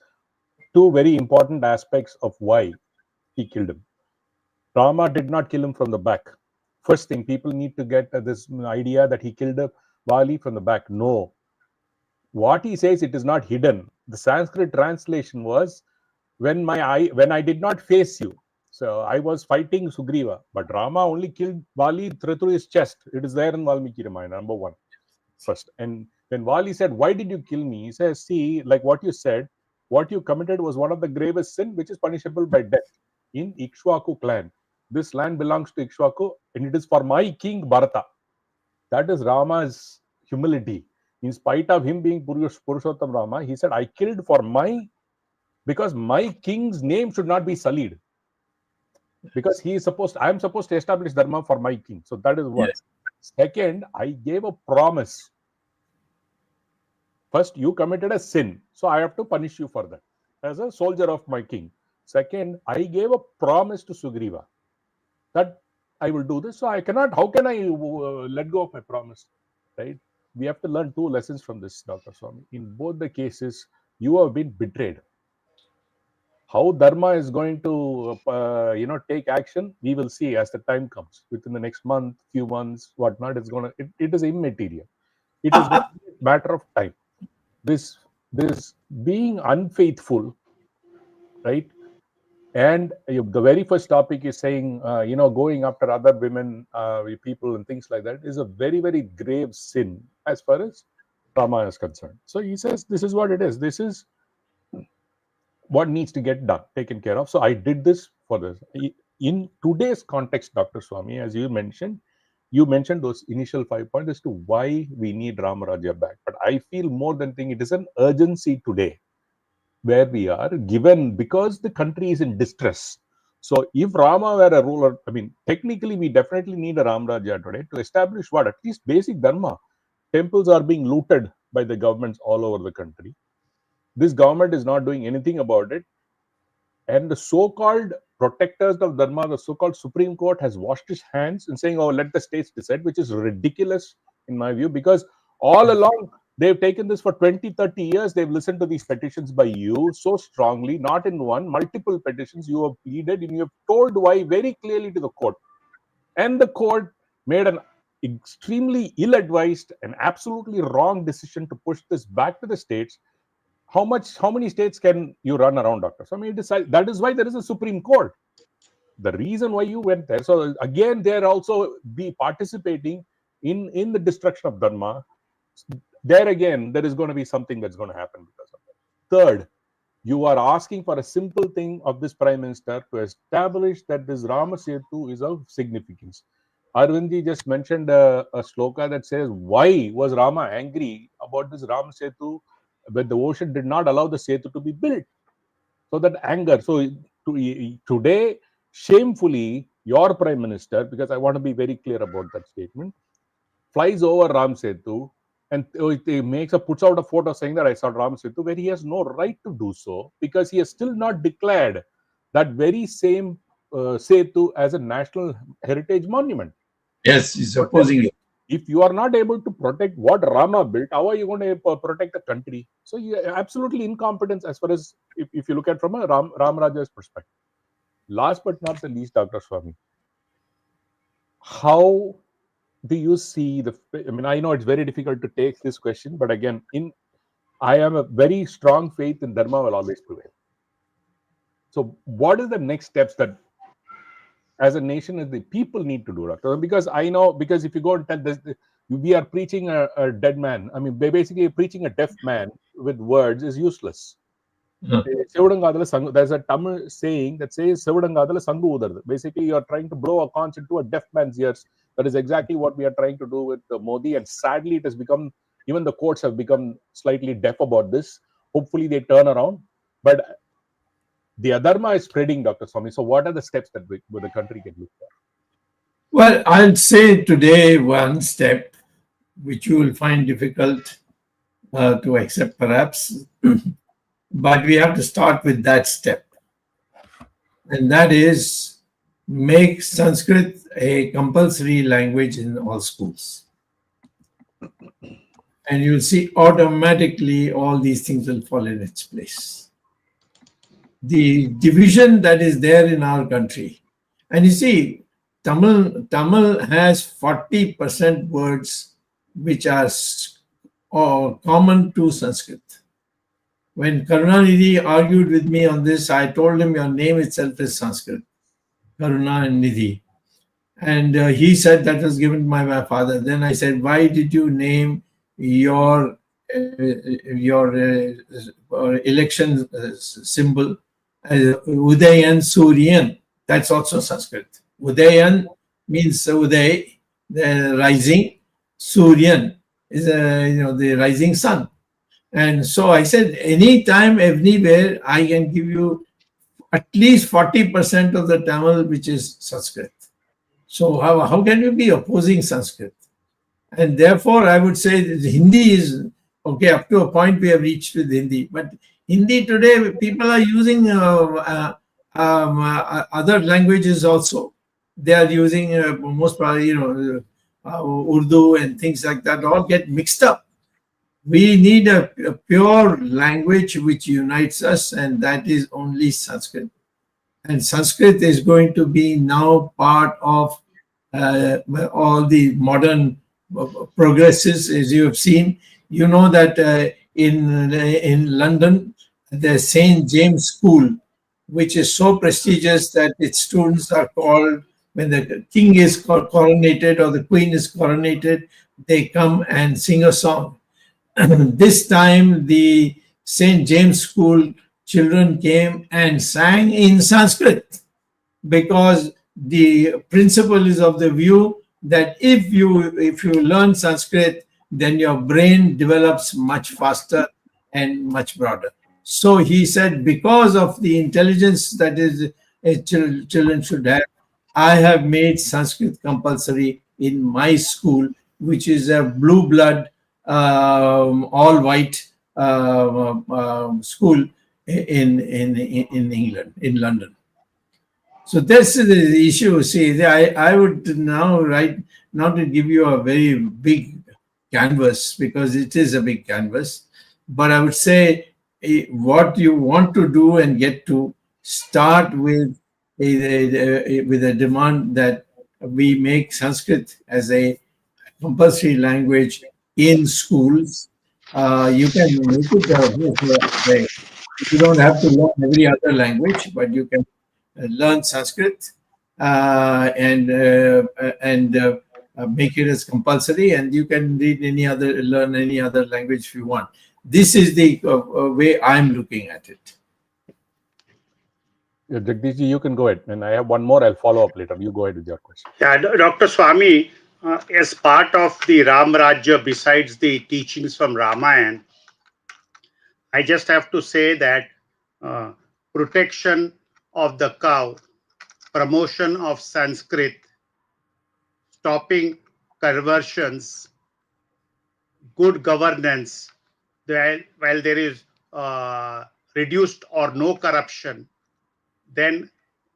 two very important aspects of why he killed him. Rama did not kill him from the back. First thing, people need to get this idea that he killed Vali from the back. No. What he says, it is not hidden. The Sanskrit translation was, when I did not face you. So I was fighting Sugriva, but Rama only killed Vali through his chest. It is there in Valmiki Ramayana, number one, first. And when Vali said, "Why did you kill me?" He says, "See, like what you said, what you committed was one of the gravest sin, which is punishable by death in Ikshwaku clan. This land belongs to Ikshwaku, and it is for my king Bharata." That is Rama's humility. In spite of him being Purushottam Rama, he said, "I killed for because my king's name should not be sullied. Because I am supposed to establish dharma for my king." So that is one. Yes. Second, I gave a promise. First, you committed a sin, so I have to punish you for that as a soldier of my king. Second, I gave a promise to Sugriva that I will do this. So I cannot. How can I let go of my promise? Right? We have to learn two lessons from this, Dr. Swamy. In both the cases, you have been betrayed. How dharma is going to take action, we will see as the time comes within the next month, few months, whatnot. It is immaterial. It is a matter of time. This being unfaithful, right? And the very first topic is saying going after other women, people and things like that is a very, very grave sin as far as Rama is concerned. So he says this is what it is. This is what needs to get done, taken care of. So I did this for this. In today's context, Dr. Swamy, as you mentioned those initial 5 points as to why we need Ram Rajya back. But I feel more than thing, it is an urgency today where we are given because the country is in distress. So if Rama were a ruler, technically we definitely need a Ram Rajya today to establish what? At least basic dharma. Temples are being looted by the governments all over the country. This government is not doing anything about it. And the so-called protectors of dharma, the so-called Supreme Court, has washed its hands in saying, "Oh, let the states decide," which is ridiculous in my view, because all along they've taken this for 20, 30 years. They've listened to these petitions by you so strongly, not in one, multiple petitions. You have pleaded and you have told why very clearly to the court. And the court made an extremely ill-advised and absolutely wrong decision to push this back to the states. How many states can you run around, Doctor? So that is why there is a Supreme Court. The reason why you went there. So again, they're also be participating in the destruction of Dharma. There again, there is going to be something that's going to happen because of that. Third, you are asking for a simple thing of this Prime Minister to establish that this Rama Setu is of significance. Arvindji just mentioned a sloka that says, why was Rama angry about this Rama Setu when the ocean did not allow the Setu to be built? So that anger. So today, shamefully, your Prime Minister, because I want to be very clear about that statement, flies over Ram Setu and puts out a photo saying that I saw Ram Setu, where he has no right to do so because he has still not declared that very same Setu as a national heritage monument. Yes, he's opposing it. If you are not able to protect what Rama built, how are you going to protect the country? So you absolutely incompetence as far as if you look at from a Ram Raja's perspective. Last but not the least, Dr. Swamy, how do you see I know it's very difficult to take this question, but again, I am a very strong faith in dharma will always prevail. So what is the next steps that as a nation as the people need to do, Doctor? Because I know, because if you go and tell this, we are preaching a dead man. Basically preaching a deaf man with words is useless. There's a Tamil saying that says basically you are trying to blow a conch into a deaf man's ears. That is exactly what we are trying to do with Modi, and sadly it has become, even the courts have become slightly deaf about this. Hopefully they turn around. But the adharma is spreading, Dr. Swamy. So what are the steps that the country can look for? Well, I'll say today one step which you will find difficult to accept perhaps, but we have to start with that step. And that is make Sanskrit a compulsory language in all schools. And you'll see automatically all these things will fall in its place. The division that is there in our country, and you see, Tamil has 40% words which are common to Sanskrit. When Karunanidhi argued with me on this, I told him your name itself is Sanskrit, Karuna and Nidhi. And he said that was given by my father. Then I said, why did you name your election symbol as Udayan Suryan? That's also Sanskrit. Udayan means Uday, the rising. Suryan is the rising sun. And so I said, anytime, anywhere, I can give you at least 40% of the Tamil, which is Sanskrit. So how can you be opposing Sanskrit? And therefore, I would say that Hindi is, okay, up to a point we have reached with Hindi. But Hindi today, people are using other languages also. They are using most probably, Urdu and things like that all get mixed up. We need a pure language which unites us, and that is only Sanskrit. And Sanskrit is going to be now part of all the modern progresses, as you have seen. You know that in London, the St. James School, which is so prestigious that its students are called, when the king is coronated or the queen is coronated, they come and sing a song. This time, the St. James School children came and sang in Sanskrit, because the principle is of the view that if you learn Sanskrit, then your brain develops much faster and much broader. So he said, because of the intelligence that is children should have, I have made Sanskrit compulsory in my school, which is a blue blood, all white school in England, in London. So that's the issue. See, I would now not to give you a very big canvas, because it is a big canvas, but I would say what you want to do and get to, start with a demand that we make Sanskrit as a compulsory language in schools. You can make it you don't have to learn every other language, but you can learn Sanskrit and make it as compulsory, and you can learn any other language if you want. This is the way I'm looking at it. Yeah, Jagdishji, you can go ahead, and I have one more. I'll follow up later. You go ahead with your question. Yeah, Dr. Swamy, as part of the Ram Rajya, besides the teachings from Ramayana, I just have to say that protection of the cow, promotion of Sanskrit, stopping conversions, good governance, while there is reduced or no corruption, then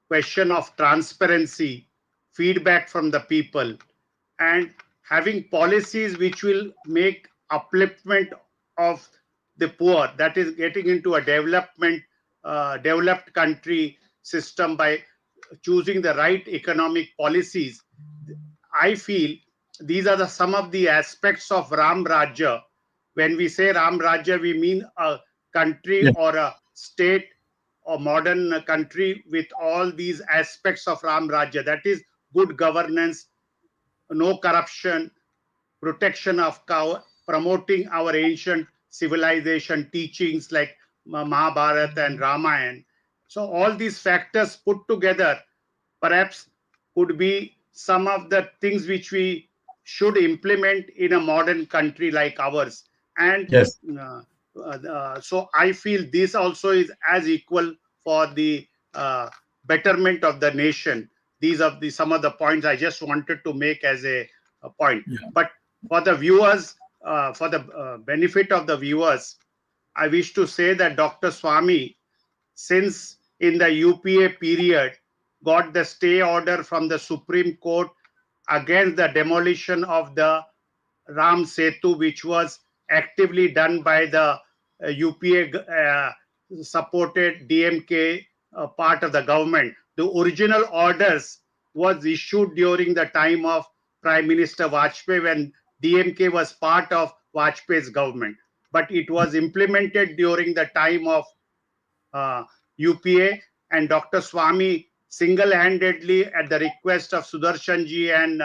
question of transparency, feedback from the people, and having policies which will make upliftment of the poor, that is getting into a developed country system by choosing the right economic policies. I feel these are some of the aspects of Ram Rajya. When we say Ram Rajya, we mean a country or a state or modern country with all these aspects of Ram Rajya. That is good governance, no corruption, protection of cow, promoting our ancient civilization teachings like Mahabharata and Ramayana. So all these factors put together perhaps could be some of the things which we should implement in a modern country like ours. And Yes. So I feel this also is as equal for the betterment of the nation. These are some of the points I just wanted to make as a point. Yeah. But for the viewers, for the benefit of the viewers, I wish to say that Dr. Swamy, since in the UPA period, got the stay order from the Supreme Court against the demolition of the Ram Setu, which was actively done by the UPA supported DMK part of the government. The original orders was issued during the time of Prime Minister Vajpayee when DMK was part of Vajpayee's government. But it was implemented during the time of UPA, and Dr. Swamy single-handedly, at the request of Sudarshan ji and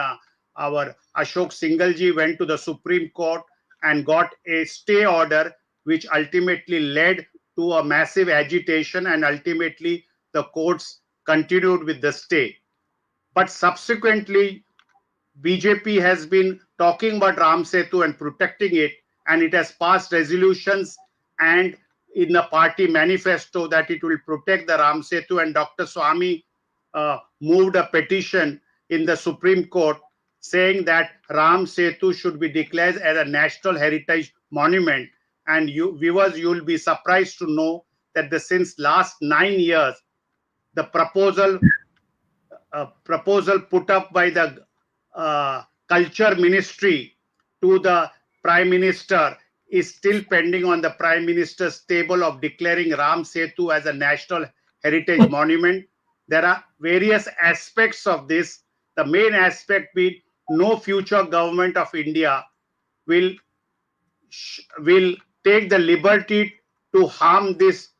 our Ashok Singhal ji, went to the Supreme Court and got a stay order, which ultimately led to a massive agitation, and ultimately the courts continued with the stay. But subsequently, BJP has been talking about Ram Setu and protecting it, and it has passed resolutions and in the party manifesto that it will protect the Ram Setu, and Dr. Swamy moved a petition in the Supreme Court saying that Ram Setu should be declared as a national heritage monument. And you viewers, you will be surprised to know that since last 9 years, the proposal put up by the Culture Ministry to the Prime Minister is still pending on the Prime Minister's table of declaring Ram Setu as a national heritage monument. There are various aspects of this. The main aspect being no future government of India will take the liberty to harm this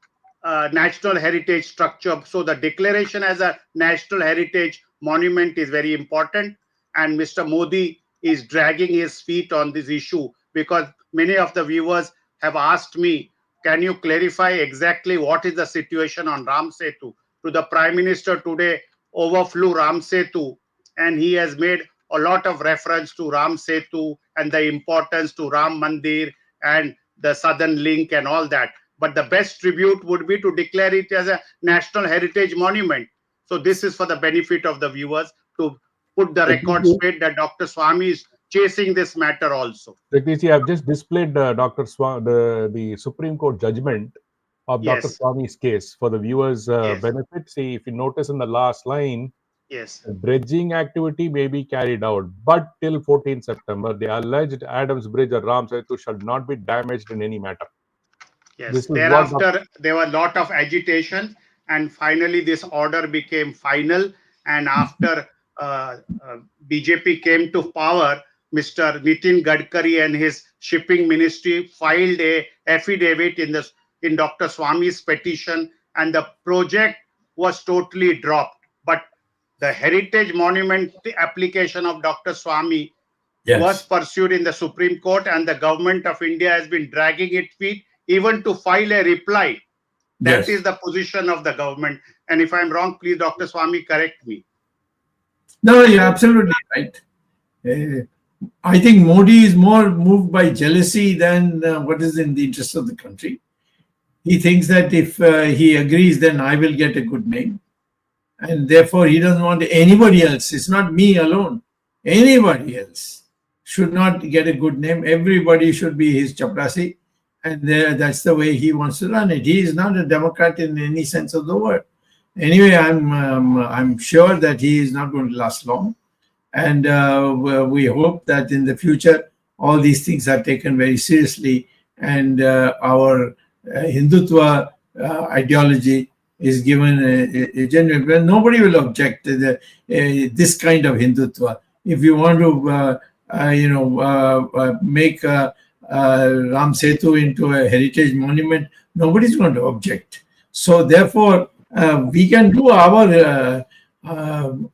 national heritage structure. So the declaration as a national heritage monument is very important. And Mr. Modi is dragging his feet on this issue because many of the viewers have asked me, can you clarify exactly what is the situation on Ram Setu? To the Prime Minister today overflew Ram Setu, and he has made a lot of reference to Ram Setu and the importance to Ram Mandir and the Southern Link and all that. But the best tribute would be to declare it as a national heritage monument. So this is for the benefit of the viewers, to put the record straight that Dr. Swamy is chasing this matter also. Jagdish, I have just displayed the Supreme Court judgment of Dr. Yes. Swamy's case for the viewers' Yes. benefit. See, if you notice in the last line, Yes. dredging activity may be carried out, but till 14 September, the alleged Adams Bridge or Ram Setu shall not be damaged in any matter. Yes. Thereafter, there were a lot of agitation, and finally this order became final. And after BJP came to power, Mr. Nitin Gadkari and his shipping ministry filed a affidavit in Dr. Swamy's petition, and the project was totally dropped. But the heritage monument application of Dr. Swamy was pursued in the Supreme Court, and the government of India has been dragging its feet even to file a reply. That is the position of the government. And if I'm wrong, please, Dr. Swamy, correct me. No, you're absolutely right. I think Modi is more moved by jealousy than what is in the interest of the country. He thinks that if he agrees, then I will get a good name. And therefore, he doesn't want anybody else. It's not me alone. Anybody else should not get a good name. Everybody should be his chaprasi. And that's the way he wants to run it. He is not a Democrat in any sense of the word. Anyway, I'm sure that he is not going to last long. And we hope that in the future, all these things are taken very seriously, and our Hindutva ideology is given a genuine. Well, nobody will object to this kind of Hindutva. If you want to, make Ram Setu into a heritage monument, nobody's going to object. So therefore, we can do our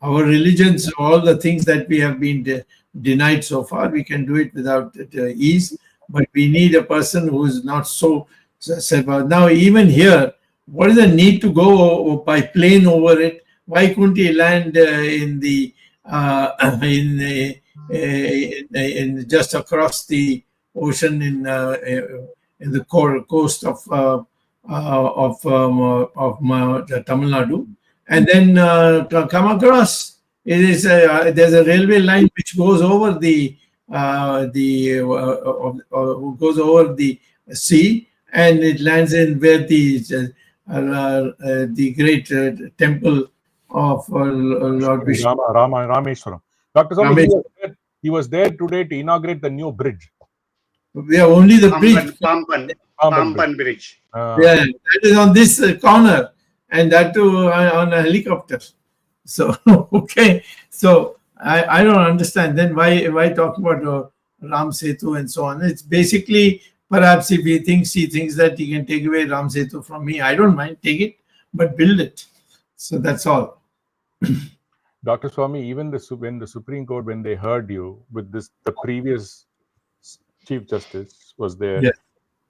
religions, all the things that we have been denied so far, we can do it without ease. But we need a person who is not so. Now, even here, what is the need to go by plane over it? Why couldn't he land in just across the ocean in the coast of Tamil Nadu, and then come across. It is there's a railway line which goes over the goes over the sea, and it lands in where the great temple of Lord Vishnu. Rameshwaram. Dr. Swami, Rameshwaram. he was there today to inaugurate the new bridge. We are only the bridge. Pampan Bridge. Yeah, that is on this corner, and that too on a helicopter. So okay, so I don't understand then why talk about Ram Setu and so on. It's basically perhaps if he thinks that he can take away Ram Setu from me, I don't mind, take it, but build it. So that's all. Dr. Swamy, even when the Supreme Court, when they heard you with this, the previous Chief Justice was there.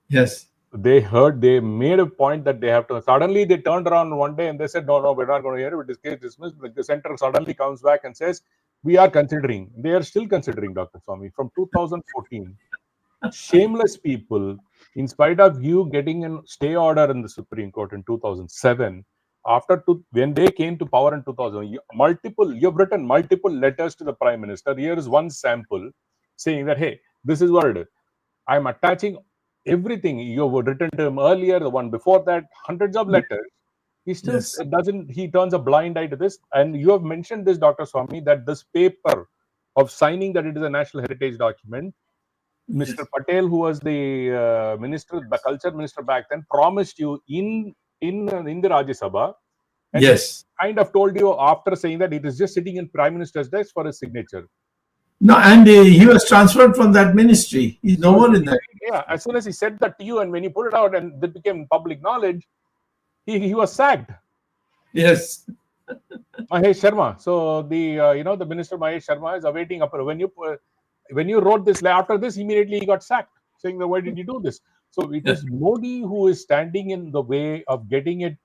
Yes. They made a point that they have to. Suddenly, they turned around one day and they said, "No, we're not going to hear it. This case dismissed." But the center suddenly comes back and says, "We are considering." They are still considering, Dr. Swamy, from 2014. Shameless people, in spite of you getting a stay order in the Supreme Court in 2007. When they came to power in 2000, you've written multiple letters to the Prime Minister. Here is one sample saying that, hey, this is what it is. I'm attaching everything you have written to him earlier, the one before that, hundreds of letters. He still he turns a blind eye to this. And you have mentioned this, Dr. Swamy, that this paper of signing that it is a national heritage document, Mr. Patel, who was the culture minister back then, promised you in the Rajya Sabha, and kind of told you after saying that it is just sitting in Prime Minister's desk for his signature. No, and he was transferred from that ministry. He's no more in that. Yeah, as soon as he said that to you, and when you put it out and it became public knowledge, he was sacked. Yes. Mahesh Sharma. So the minister Mahesh Sharma is awaiting when you wrote this after this, immediately he got sacked, saying that why did you do this? So it is Modi who is standing in the way of getting it,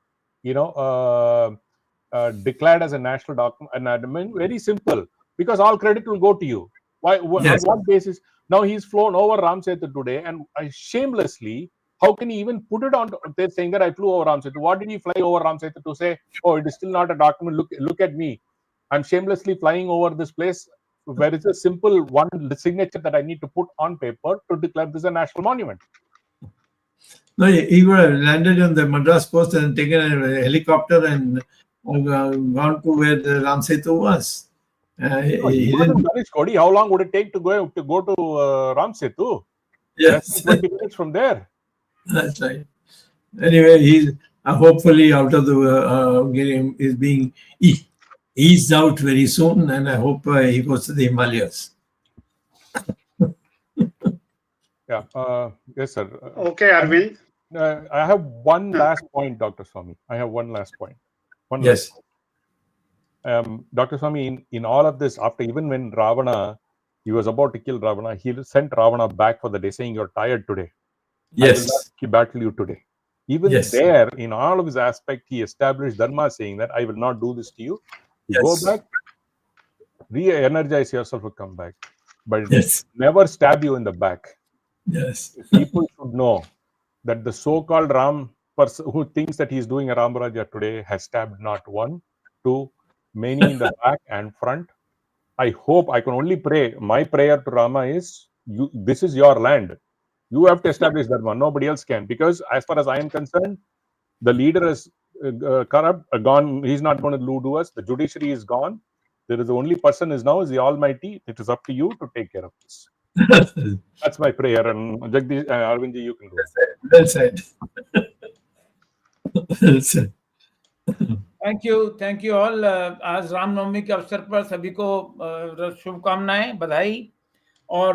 declared as a national document. And I mean, very simple, because all credit will go to you. Why? On what basis? Now he's flown over Ram Setu today, and shamelessly, how can he even put it on? They're saying that I flew over Ram Setu. What did he fly over Ram Setu to say? Oh, it is still not a document. Look at me. I'm shamelessly flying over this place where it's a simple one signature that I need to put on paper to declare this a national monument. No, he would have landed on the Madras coast and taken a helicopter and gone to where the Ram Setu was. How long would it take to go to Ram Setu? Yes, 20 minutes from there. That's right. Anyway, he's hopefully out of the is being eased out very soon, and I hope he goes to the Himalayas. Yeah. Yes, sir. Okay, Arvind. I have one last point, Dr. Swamy. I have one last point. Yes. Dr. Swamy, in all of this, after even when Ravana, he was about to kill Ravana, he sent Ravana back for the day, saying, "You're tired today. Yes. I will not battle you today." Even there, in all of his aspect, he established Dharma, saying that I will not do this to you. You go back, re-energize yourself to come back. But never stab you in the back. Yes. People should know that the so-called Ram person who thinks that he's doing a Ram Rajya today has stabbed not one, two, many in the back and front. I hope, I can only pray. My prayer to Rama is, this is your land. You have to establish Dharma. Nobody else can. Because as far as I am concerned, the leader is corrupt, gone. He's not going to do us. The judiciary is gone. There is the only person is the Almighty. It is up to you to take care of this. That's my prayer. And Jagdish, Arvindji, you can go. Well said. Well said. Thank you all. आज रामनवमी के अवसर पर सभी को शुभकामनाएं, बधाई. और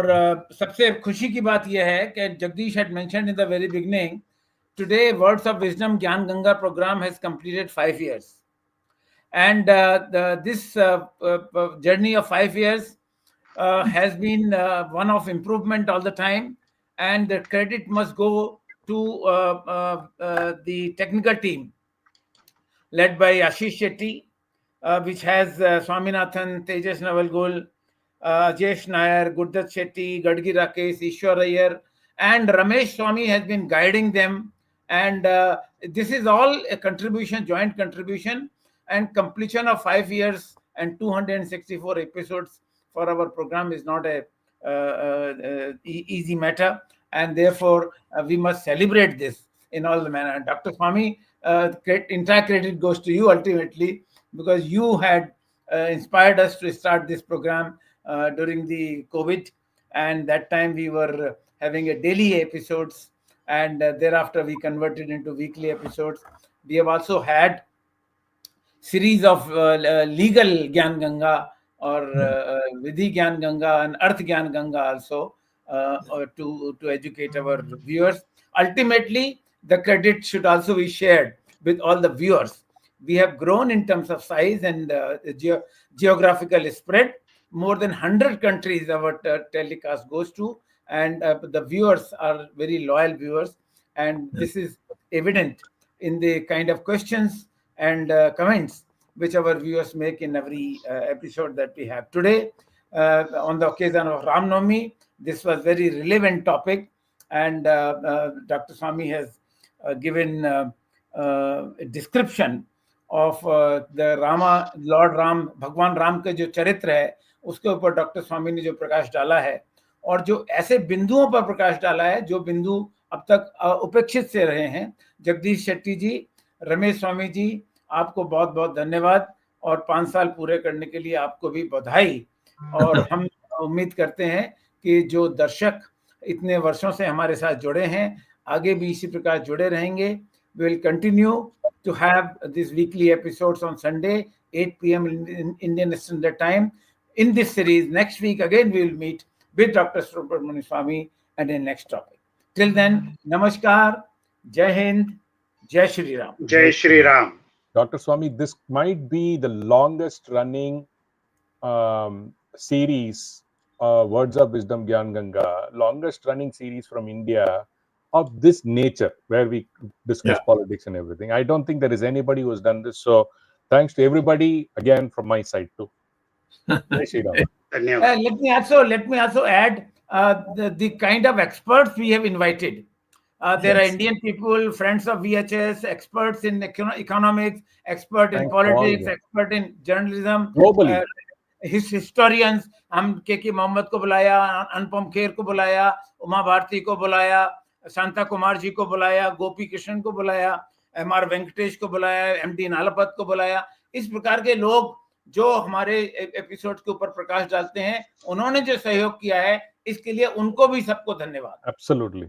सबसे खुशी की बात यह है कि Jagdish had mentioned in the very beginning, today Words of Wisdom Gyan Ganga program has completed 5 years. And this journey of 5 years has been one of improvement all the time. And the credit must go to the technical team led by Ashish Shetty, which has Swaminathan, Tejas Navalgul, Ajesh Nair, Gurdat Shetty, Gadgi Rakesh, Ishwar Iyer, and Ramesh Swamy has been guiding them and this is all a contribution, joint contribution, and completion of 5 years and 264 episodes for our program is not a easy matter, and therefore we must celebrate this in all the manner. Dr. Swamy, entire credit goes to you ultimately, because you had inspired us to start this program during the COVID, and that time we were having a daily episodes, and thereafter we converted into weekly episodes. We have also had series of legal Gyan Ganga or Vidhi Gyan Ganga and Arth Gyan Ganga also to educate our viewers. Ultimately, the credit should also be shared with all the viewers. We have grown in terms of size and geographical spread. More than 100 countries our telecast goes to, and the viewers are very loyal viewers, and this is evident in the kind of questions and comments which our viewers make in every episode that we have. Today, on the occasion of Ram Navami, this was very relevant topic, and Dr. Swamy has given a description of the Rama, Lord Ram, Bhagwan Ram का जो चरित्र है, उसके ऊपर doctor स्वामी ने जो प्रकाश डाला है, और जो ऐसे बिंदुओं पर प्रकाश डाला है जो बिंदु अब तक उपेक्षित से रहे हैं. जगदीश शेट्टी जी, रमेश स्वामी जी, आपको बहुत बहुत धन्यवाद, और 5 साल पूरे करने के लिए आपको भी बधाई. और हम उम्मीद करते हैं कि जो दर्शक इतने वर्षों से हमारे साथ जुड़े हैं, आगे भी इसी प्रकार जुड़े रहेंगे. We will continue to have these weekly episodes on Sunday, 8 p.m. in Indian Standard Time. In this series, next week again we will meet with Dr. Subramanian Swamy and a next topic. Till then, Namaskar, Jai Hind, Jai Shri Ram. Jai Shri Ram. Dr. Swamy, this might be the longest running series, Words of Wisdom Gyan Ganga, longest running series from India of this nature, where we discuss politics and everything. I don't think there is anybody who has done this. So thanks to everybody again from my side too. Jai Shri Ram. Let me also add the kind of experts we have invited. There are Indian people, friends of VHS, experts in economics, expert in politics, expert in journalism, globally. Historians. हम के मोहम्मद को बुलाया, अनुपम खेर को बुलाया, उमा भारती को बुलाया, शांता कुमार जी को बुलाया, गोपी कृष्ण को बुलाया, MR वेंकटेश को बुलाया, MD नालापत को बुलाया. इस प्रकार के लोग जो हमारे एपिसोड के ऊपर प्रकाश डालते हैं, उन्होंने जो सहयोग किया है, इसके लिए उनको भी सबको धन्यवाद. Absolutely.